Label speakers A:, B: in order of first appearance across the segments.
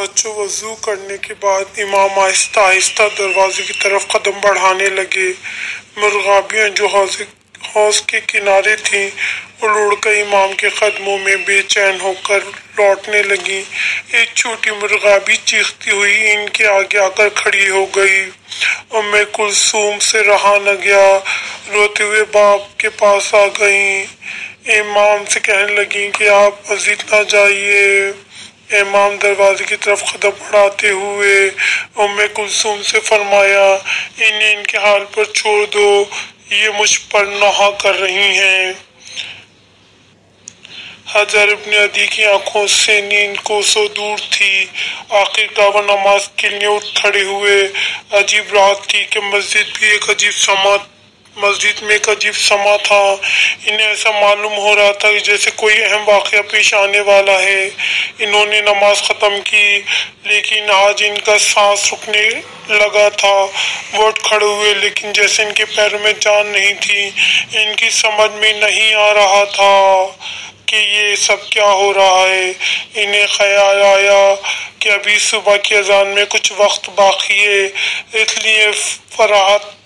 A: بچوں وضو کرنے کے بعد امام آہستہ آہستہ دروازے کی طرف قدم بڑھانے لگے۔ مرغابیاں جو حوض کے کنارے تھیں اڑ اڑ کر امام کے قدموں میں بے چین ہو کر لوٹنے لگیں۔ ایک چھوٹی مرغابی چیختی ہوئی ان کے آگے آ کر کھڑی ہو گئی۔ ام کلثوم سے رہا نہ گیا، روتے ہوئے باپ کے پاس آ گئیں۔ امام سے کہنے لگیں کہ آپ مسجد نہ جائیے۔ امام دروازے کی طرف قدم بڑھاتے ہوئے ام کلثوم سے فرمایا، انہیں ان کے حال پر چھوڑ دو، یہ مجھ پر نوحہ کر رہی ہیں۔ حجر ابن عدی کی آنکھوں سے نیند کوسوں دور تھی۔ آخرکار وہ نماز کے لیے اٹھ کھڑے ہوئے۔ عجیب رات تھی کہ مسجد میں ایک عجیب سما تھا۔ انہیں ایسا معلوم ہو رہا تھا جیسے کوئی اہم واقعہ پیش آنے والا ہے۔ انہوں نے نماز ختم کی، لیکن آج ان کا سانس رکنے لگا تھا۔ وہ اٹھ کھڑے ہوئے، لیکن جیسے ان کے پیروں میں جان نہیں تھی۔ ان کی سمجھ میں نہیں آ رہا تھا کہ یہ سب کیا ہو رہا ہے۔ انہیں خیال آیا کہ ابھی صبح کی اذان میں کچھ وقت باقی ہے، اس لیے فراہت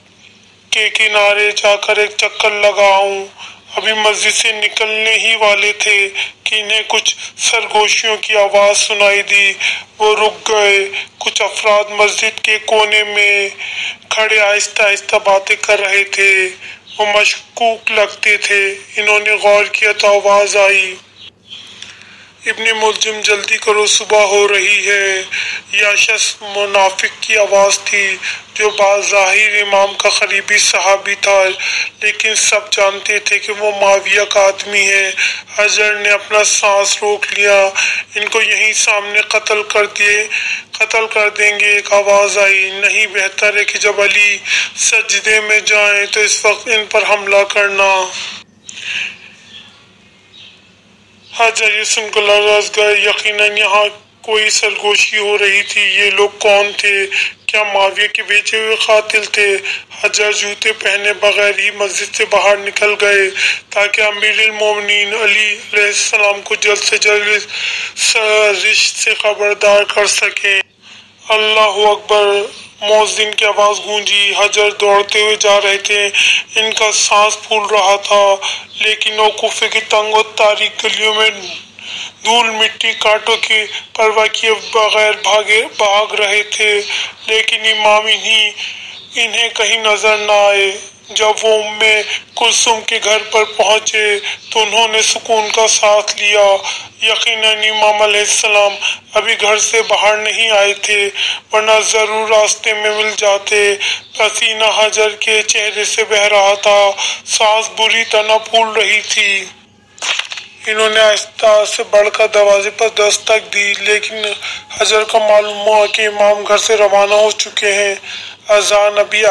A: کے کنارے جا کر ایک چکر لگاؤں۔ ابھی مسجد سے نکلنے ہی والے تھے کہ انہیں کچھ سرگوشیوں کی آواز سنائی دی۔ وہ رک گئے۔ کچھ افراد مسجد کے کونے میں کھڑے آہستہ آہستہ باتیں کر رہے تھے۔ وہ مشکوک لگتے تھے۔ انہوں نے غور کیا تو آواز آئی، ابن ملجم جلدی کرو، صبح ہو رہی ہے۔ یہ شخص منافق کی آواز تھی جو بظاہر امام کا قریبی صحابی تھا، لیکن سب جانتے تھے کہ وہ معاویہ کا آدمی ہے۔ حجر نے اپنا سانس روک لیا، ان کو یہیں سامنے قتل کر دیں گے۔ ایک آواز آئی، نہیں، بہتر ہے کہ جب علی سجدے میں جائیں تو اس وقت ان پر حملہ کرنا۔ حجر یہ سن کر لرز گئے۔ یقیناً یہاں کوئی سرگوشی ہو رہی تھی۔ یہ لوگ کون تھے؟ کیا معاویہ کے بھیجے ہوئے قاتل تھے؟ حجر جوتے پہنے بغیر ہی مسجد سے باہر نکل گئے تاکہ امیر المومنین علی علیہ السلام کو جلد سے جلد سازش سے خبردار کر سکیں۔ اللہ اکبر! مؤذن کی آواز گونجی۔ حجر دوڑتے ہوئے جا رہے تھے۔ ان کا سانس پھول رہا تھا، لیکن وہ کوفے کی تنگ اور تاریک گلیوں میں دھول مٹی کانٹوں کی پرواہ کیے بغیر بھاگ رہے تھے، لیکن امام انہیں کہیں نظر نہ آئے۔ جب وہ ام کلثوم کے گھر پر پہنچے تو انہوں نے سکون کا سانس لیا۔ یقیناً امام علیہ السلام ابھی گھر سے باہر نہیں آئے تھے، ورنہ ضرور راستے میں مل جاتے۔ پسینہ حجر کے چہرے سے بہہ رہا تھا، سانس بری طرح پھول رہی تھی۔ انہوں نے آہستہ سے بڑھ کر دروازے پر دستک دی، لیکن حجر کو معلوم ہوا کہ امام گھر سے روانہ ہو چکے ہیں۔ اذان ابھی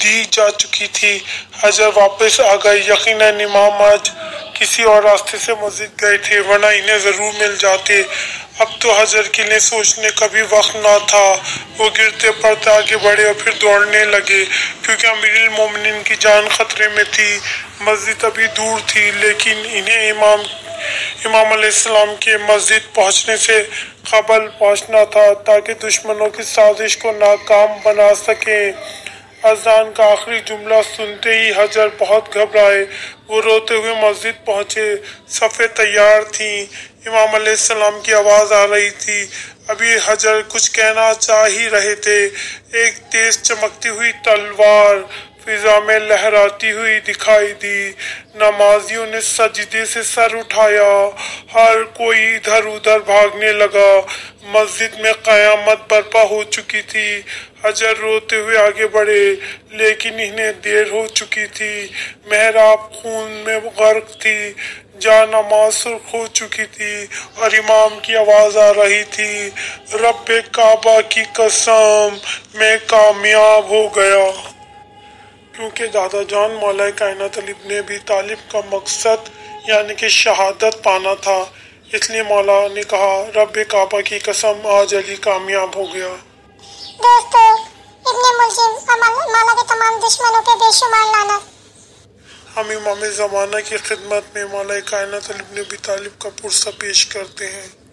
A: دی جا چکی تھی۔ حجر واپس آ گئے۔ یقیناً امام آج کسی اور راستے سے مسجد گئے تھے، ورنہ انہیں ضرور مل جاتے۔ اب تو حجر کے لیے سوچنے کا بھی وقت نہ تھا۔ وہ گرتے پڑتے آگے بڑھے اور پھر دوڑنے لگے، کیونکہ امیر المومنین کی جان خطرے میں تھی۔ مسجد ابھی دور تھی، لیکن انہیں امام علیہ السلام کے مسجد پہنچنے سے قبل پہنچنا تھا تاکہ دشمنوں کی سازش کو ناکام بنا سکیں۔ اذان کا آخری جملہ سنتے ہی حجر بہت گھبرائے۔ وہ روتے ہوئے مسجد پہنچے۔ صفیں تیار تھیں۔ امام علیہ السلام کی آواز آ رہی تھی۔ ابھی حجر کچھ کہنا چاہ ہی رہے تھے، ایک تیز چمکتی ہوئی تلوار فضا میں لہراتی ہوئی دکھائی دی۔ نمازیوں نے سجدے سے سر اٹھایا، ہر کوئی ادھر ادھر بھاگنے لگا۔ مسجد میں قیامت برپا ہو چکی تھی۔ حجر روتے ہوئے آگے بڑھے، لیکن انہیں دیر ہو چکی تھی۔ محراب خون میں غرق تھی، جا نماز سرخ ہو چکی تھی، اور امام کی آواز آ رہی تھی، رب کعبہ کی قسم، میں کامیاب ہو گیا۔ کیونکہ دادا جان مولا کائنات علی ابن ابی طالب کا مقصد یعنی کہ شہادت پانا تھا، اس لیے مولا نے کہا، رب کعبہ کی قسم، آج علی کامیاب ہو گیا۔
B: دوستو، ابن ملجم اور مولا کے تمام دشمنوں پہ بے شمار لعنت۔
A: ہم امام زمانہ کی خدمت میں مولا کائنات علی ابن ابی طالب کا پرسہ پیش کرتے ہیں۔